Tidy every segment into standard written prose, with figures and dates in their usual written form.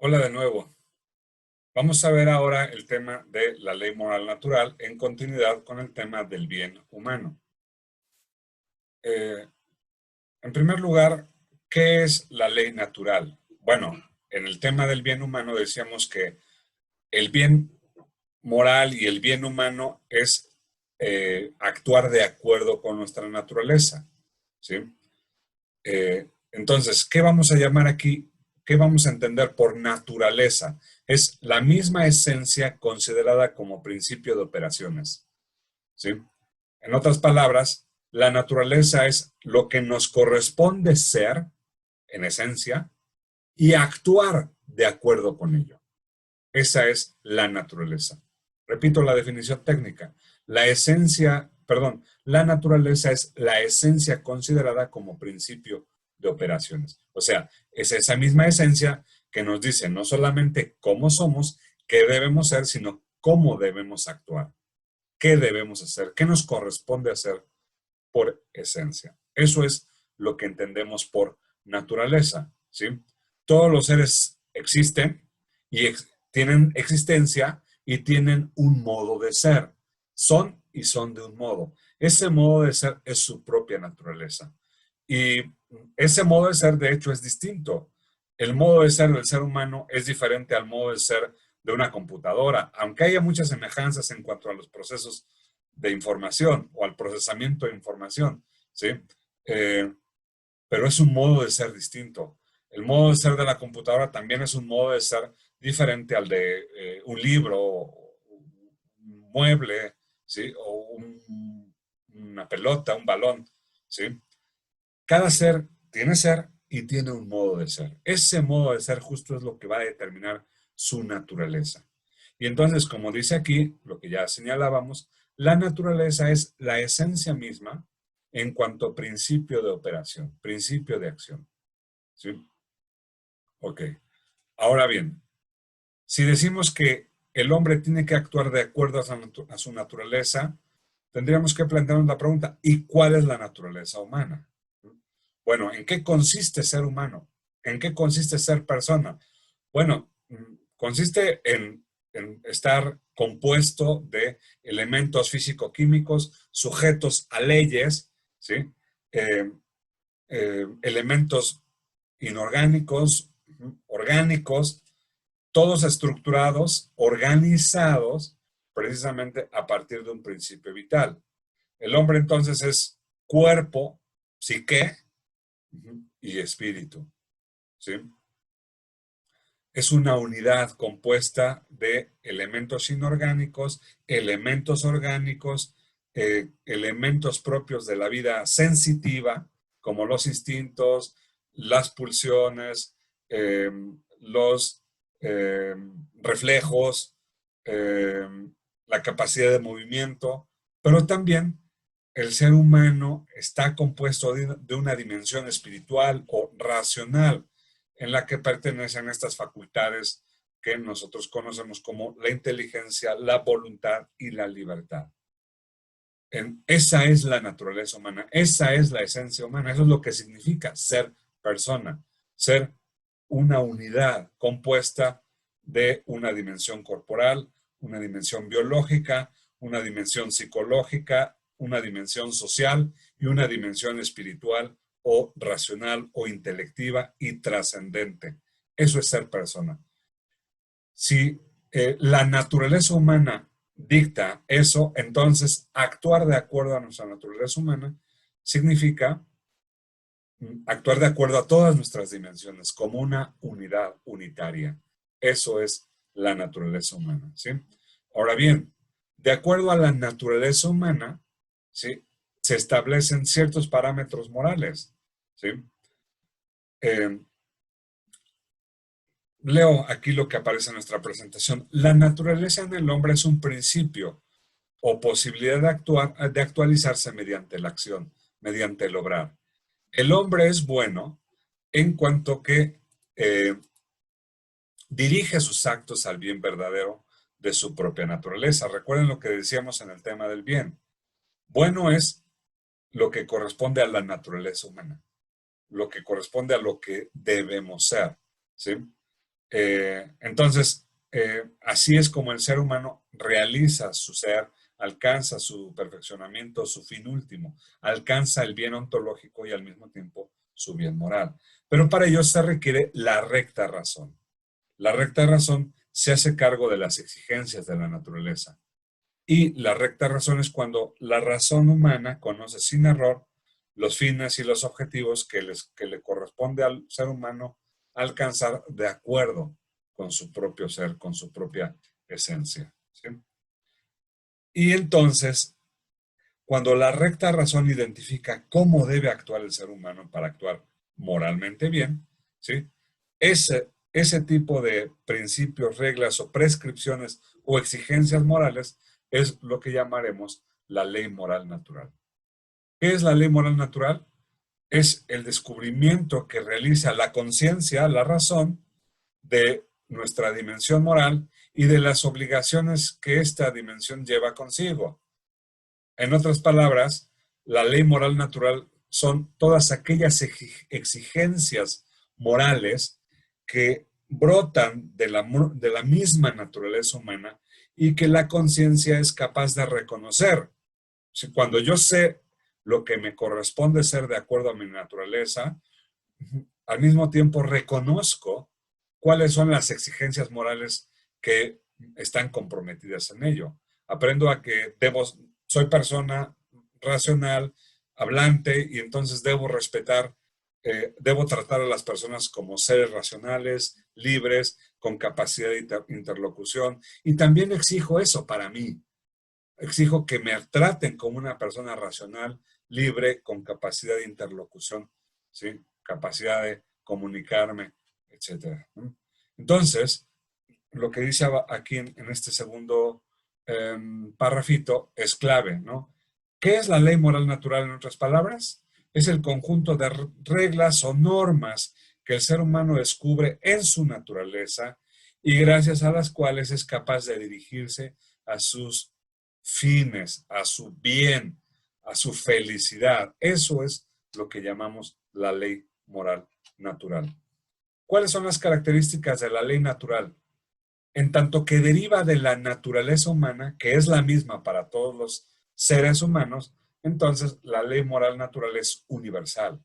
Hola de nuevo. Vamos a ver ahora el tema de la ley moral natural en continuidad con el tema del bien humano. Eh, en primer lugar, ¿qué es la ley natural? Bueno, en el tema del bien humano decíamos que el bien moral y el bien humano es actuar de acuerdo con nuestra naturaleza, ¿sí? Entonces, ¿qué vamos a llamar aquí? ¿Qué vamos a entender por naturaleza? Es la misma esencia considerada como principio de operaciones, ¿sí? En otras palabras, la naturaleza es lo que nos corresponde ser, en esencia, y actuar de acuerdo con ello. Esa es la naturaleza. Repito la definición técnica. La naturaleza es la esencia considerada como principio de operaciones. O sea, es esa misma esencia que nos dice no solamente cómo somos, qué debemos ser, sino cómo debemos actuar, qué debemos hacer, qué nos corresponde hacer por esencia. Eso es lo que entendemos por naturaleza, ¿sí? Todos los seres existen y tienen existencia y tienen un modo de ser. Son y son de un modo. Ese modo de ser es su propia naturaleza. Y ese modo de ser, de hecho, es distinto. El modo de ser del ser humano es diferente al modo de ser de una computadora, aunque haya muchas semejanzas en cuanto a los procesos de información o al procesamiento de información, ¿sí? Eh, pero es un modo de ser distinto. El modo de ser de la computadora también es un modo de ser diferente al de un libro, un mueble, ¿sí? O una pelota, un balón, ¿sí? Cada ser y tiene un modo de ser. Ese modo de ser justo es lo que va a determinar su naturaleza. Y entonces, como dice aquí, lo que ya señalábamos, la naturaleza es la esencia misma en cuanto a principio de operación, principio de acción. ¿Sí? Ok. Ahora bien, si decimos que el hombre tiene que actuar de acuerdo a su naturaleza, tendríamos que plantearnos la pregunta, ¿y cuál es la naturaleza humana? Bueno, ¿en qué consiste ser humano? ¿En qué consiste ser persona? Bueno, consiste en estar compuesto de elementos físico-químicos sujetos a leyes, ¿sí? Eh, elementos inorgánicos, orgánicos, todos estructurados, organizados, precisamente a partir de un principio vital. El hombre entonces es cuerpo, psique y espíritu, ¿sí? Es una unidad compuesta de elementos inorgánicos, elementos orgánicos, elementos propios de la vida sensitiva, como los instintos, las pulsiones, los reflejos, eh, la capacidad de movimiento, pero también el ser humano está compuesto de una dimensión espiritual o racional en la que pertenecen estas facultades que nosotros conocemos como la inteligencia, la voluntad y la libertad. Esa es la naturaleza humana, esa es la esencia humana, eso es lo que significa ser persona, ser una unidad compuesta de una dimensión corporal, una dimensión biológica, una dimensión psicológica, una dimensión social y una dimensión espiritual o racional o intelectiva y trascendente. Eso es ser persona. Si la naturaleza humana dicta eso, entonces actuar de acuerdo a nuestra naturaleza humana significa actuar de acuerdo a todas nuestras dimensiones, como una unidad unitaria. Eso es la naturaleza humana, ¿sí? Ahora bien, de acuerdo a la naturaleza humana, ¿sí? Se establecen ciertos parámetros morales, ¿sí? Eh, Leo aquí lo que aparece en nuestra presentación. La naturaleza en el hombre es un principio o posibilidad de actuar, de actualizarse mediante la acción, mediante el obrar. El hombre es bueno en cuanto que eh, dirige sus actos al bien verdadero de su propia naturaleza. Recuerden lo que decíamos en el tema del bien. Bueno es lo que corresponde a la naturaleza humana, lo que corresponde a lo que debemos ser, ¿sí? Así es como el ser humano realiza su ser, alcanza su perfeccionamiento, su fin último, alcanza el bien ontológico y al mismo tiempo su bien moral. Pero para ello se requiere la recta razón. La recta razón se hace cargo de las exigencias de la naturaleza. Y la recta razón es cuando la razón humana conoce sin error los fines y los objetivos que le corresponde al ser humano alcanzar de acuerdo con su propio ser, con su propia esencia. ¿Sí? Y entonces, cuando la recta razón identifica cómo debe actuar el ser humano para actuar moralmente bien, ¿sí? Ese tipo de principios, reglas o prescripciones o exigencias morales es lo que llamaremos la ley moral natural. ¿Qué es la ley moral natural? Es el descubrimiento que realiza la conciencia, la razón, de nuestra dimensión moral y de las obligaciones que esta dimensión lleva consigo. En otras palabras, la ley moral natural son todas aquellas exigencias morales que brotan de la misma naturaleza humana y que la conciencia es capaz de reconocer. Si cuando yo sé lo que me corresponde ser de acuerdo a mi naturaleza, al mismo tiempo reconozco cuáles son las exigencias morales que están comprometidas en ello. Aprendo a que soy persona racional, hablante, y entonces debo respetar, debo tratar a las personas como seres racionales, libres, con capacidad de interlocución, y también exijo eso para mí. Exijo que me traten como una persona racional, libre, con capacidad de interlocución, ¿sí? Capacidad de comunicarme, etcétera. Entonces, lo que dice aquí en este segundo párrafito es clave, ¿no? ¿Qué es la ley moral natural en otras palabras? Es el conjunto de reglas o normas que el ser humano descubre en su naturaleza y gracias a las cuales es capaz de dirigirse a sus fines, a su bien, a su felicidad. Eso es lo que llamamos la ley moral natural. ¿Cuáles son las características de la ley natural? En tanto que deriva de la naturaleza humana, que es la misma para todos los seres humanos, entonces la ley moral natural es universal,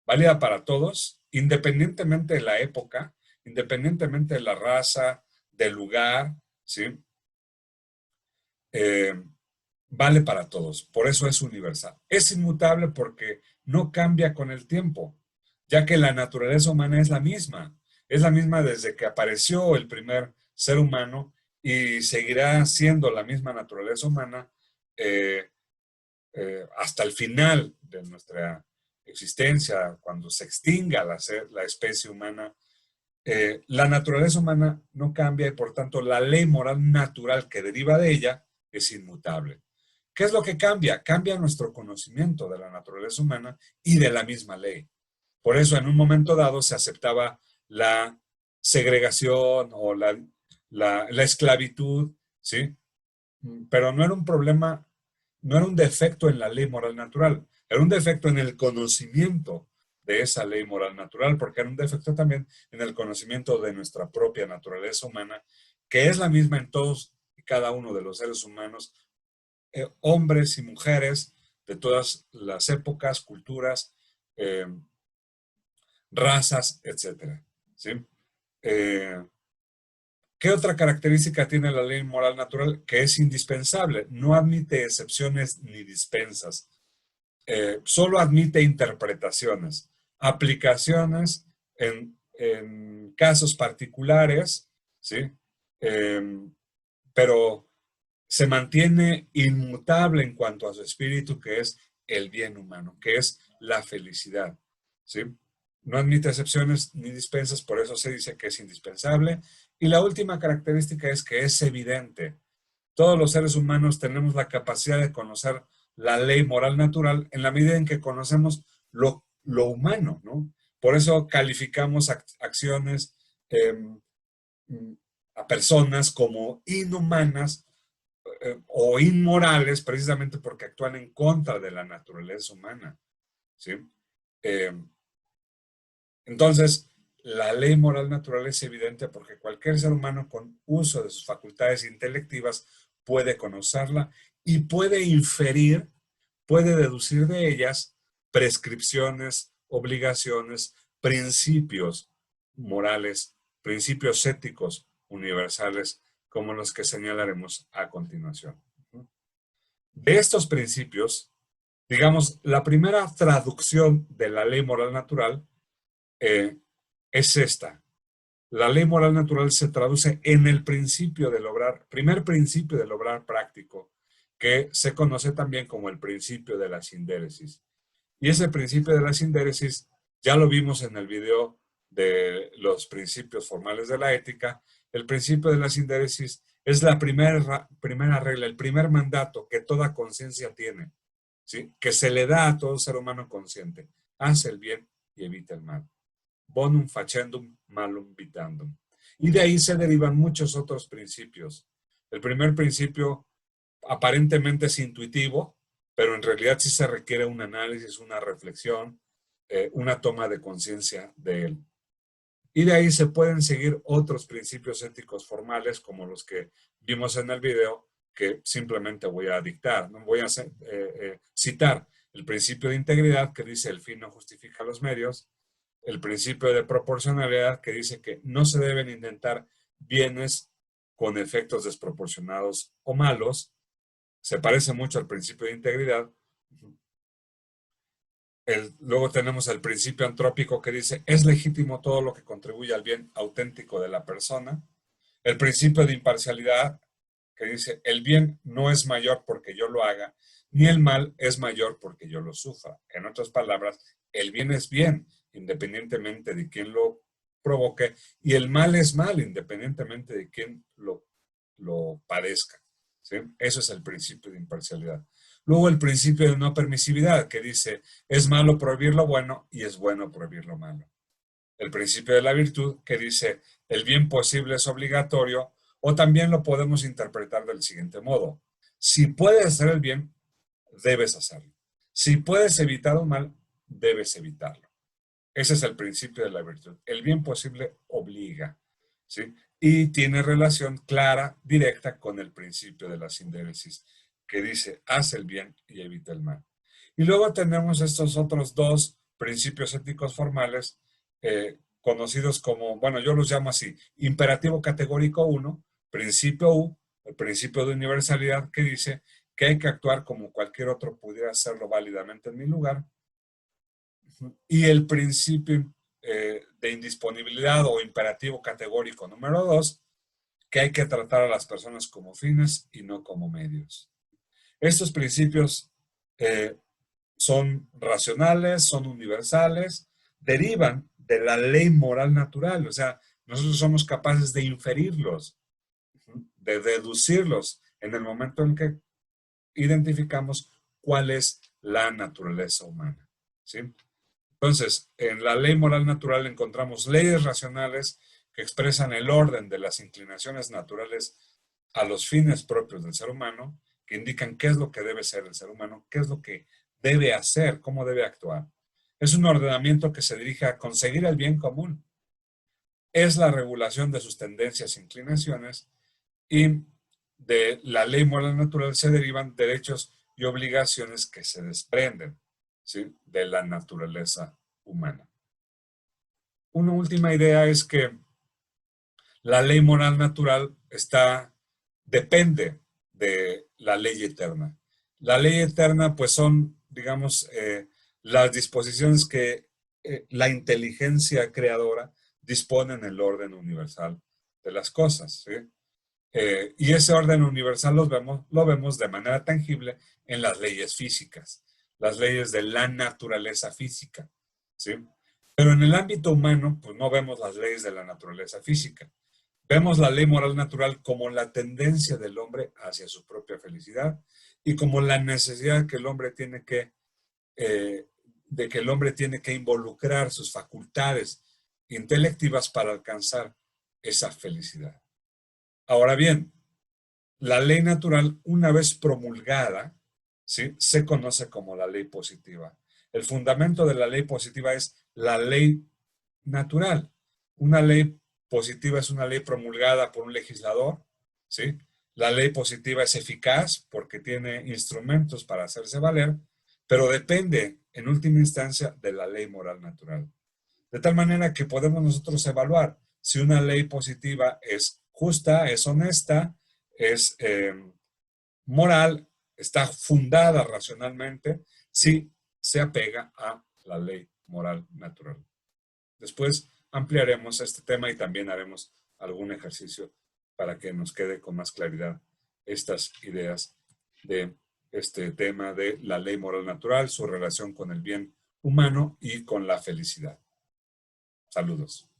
válida para todos, independientemente de la época, independientemente de la raza, del lugar, ¿sí? Eh, vale para todos, por eso es universal. Es inmutable porque no cambia con el tiempo, ya que la naturaleza humana es la misma desde que apareció el primer ser humano y seguirá siendo la misma naturaleza humana eh, hasta el final de nuestra existencia, cuando se extinga la especie humana. La naturaleza humana no cambia y por tanto la ley moral natural que deriva de ella es inmutable. ¿Qué es lo que cambia? Cambia nuestro conocimiento de la naturaleza humana y de la misma ley. Por eso en un momento dado se aceptaba la segregación o la esclavitud, ¿sí? Pero no era un problema, no era un defecto en la ley moral natural, era un defecto en el conocimiento de esa ley moral natural, porque era un defecto también en el conocimiento de nuestra propia naturaleza humana, que es la misma en todos y cada uno de los seres humanos, hombres y mujeres de todas las épocas, culturas, eh, razas, etcétera. ¿Sí? Eh, ¿Qué otra característica tiene la ley moral natural? Que es indispensable, no admite excepciones ni dispensas, solo admite interpretaciones, aplicaciones en casos particulares, ¿sí? Eh, pero se mantiene inmutable en cuanto a su espíritu, que es el bien humano, que es la felicidad, ¿sí? No admite excepciones ni dispensas, por eso se dice que es indispensable. Y la última característica es que es evidente. Todos los seres humanos tenemos la capacidad de conocer la ley moral natural en la medida en que conocemos lo humano, ¿no? Por eso calificamos acciones eh, a personas como inhumanas o inmorales precisamente porque actúan en contra de la naturaleza humana, ¿sí? Eh, entonces, la ley moral natural es evidente porque cualquier ser humano con uso de sus facultades intelectivas puede conocerla y puede inferir, puede deducir de ellas prescripciones, obligaciones, principios morales, principios éticos universales, como los que señalaremos a continuación. De estos principios, digamos, la primera traducción de la ley moral natural es esta. La ley moral natural se traduce en el principio del obrar, primer principio del obrar práctico, que se conoce también como el principio de la sindéresis. Y ese principio de la sindéresis ya lo vimos en el video de los principios formales de la ética. El principio de la sindéresis es la primera regla, el primer mandato que toda conciencia tiene, ¿sí? Que se le da a todo ser humano consciente. Haz el bien y evita el mal. Bonum facendum, malum vitandum. Y de ahí se derivan muchos otros principios. El primer principio aparentemente es intuitivo, pero en realidad sí se requiere un análisis, una reflexión, una toma de conciencia de él. Y de ahí se pueden seguir otros principios éticos formales como los que vimos en el video, que simplemente voy a dictar. No voy a citar el principio de integridad que dice el fin no justifica los medios, el principio de proporcionalidad que dice que no se deben intentar bienes con efectos desproporcionados o malos. Se parece mucho al principio de integridad. Luego tenemos el principio antrópico que dice, es legítimo todo lo que contribuye al bien auténtico de la persona. El principio de imparcialidad que dice, el bien no es mayor porque yo lo haga, ni el mal es mayor porque yo lo sufra. En otras palabras, el bien es bien, independientemente de quién lo provoque, y el mal es mal, independientemente de quién lo padezca. ¿Sí? Eso es el principio de imparcialidad. Luego el principio de no permisividad, que dice, es malo prohibir lo bueno y es bueno prohibir lo malo. El principio de la virtud, que dice, el bien posible es obligatorio, o también lo podemos interpretar del siguiente modo. Si puedes hacer el bien, debes hacerlo. Si puedes evitar un mal, debes evitarlo. Ese es el principio de la virtud. El bien posible obliga, ¿sí? Y tiene relación clara, directa con el principio de la sindéresis, que dice, haz el bien y evita el mal. Y luego tenemos estos otros dos principios éticos formales, conocidos como, bueno, yo los llamo así, imperativo categórico 1, principio U, el principio de universalidad que dice que hay que actuar como cualquier otro pudiera hacerlo válidamente en mi lugar, y el principio de indisponibilidad o imperativo categórico número 2, que hay que tratar a las personas como fines y no como medios. Estos principios son racionales, son universales, derivan de la ley moral natural, o sea, nosotros somos capaces de inferirlos, de deducirlos en el momento en que identificamos cuál es la naturaleza humana, ¿sí? Entonces, en la ley moral natural encontramos leyes racionales que expresan el orden de las inclinaciones naturales a los fines propios del ser humano, que indican qué es lo que debe ser el ser humano, qué es lo que debe hacer, cómo debe actuar. Es un ordenamiento que se dirige a conseguir el bien común. Es la regulación de sus tendencias e inclinaciones, y de la ley moral natural se derivan derechos y obligaciones que se desprenden, ¿sí?, de la naturaleza humana. Una última idea es que la ley moral natural depende de la ley eterna. La ley eterna, pues son, digamos, las disposiciones que la inteligencia creadora dispone en el orden universal de las cosas, ¿sí? Y ese orden universal lo vemos de manera tangible en las leyes físicas, las leyes de la naturaleza física, ¿sí? Pero en el ámbito humano, pues no vemos las leyes de la naturaleza física. Vemos la ley moral natural como la tendencia del hombre hacia su propia felicidad y como la necesidad que el hombre tiene de que el hombre tiene que involucrar sus facultades intelectivas para alcanzar esa felicidad. Ahora bien, la ley natural, una vez promulgada, ¿sí?, se conoce como la ley positiva. El fundamento de la ley positiva es la ley natural. una ley positiva es una ley promulgada por un legislador, ¿sí? La ley positiva es eficaz porque tiene instrumentos para hacerse valer, pero depende, en última instancia, de la ley moral natural. De tal manera que podemos nosotros evaluar si una ley positiva es justa, es honesta, es moral, está fundada racionalmente, si se apega a la ley moral natural. Después ampliaremos este tema y también haremos algún ejercicio para que nos quede con más claridad estas ideas de este tema de la ley moral natural, su relación con el bien humano y con la felicidad. Saludos.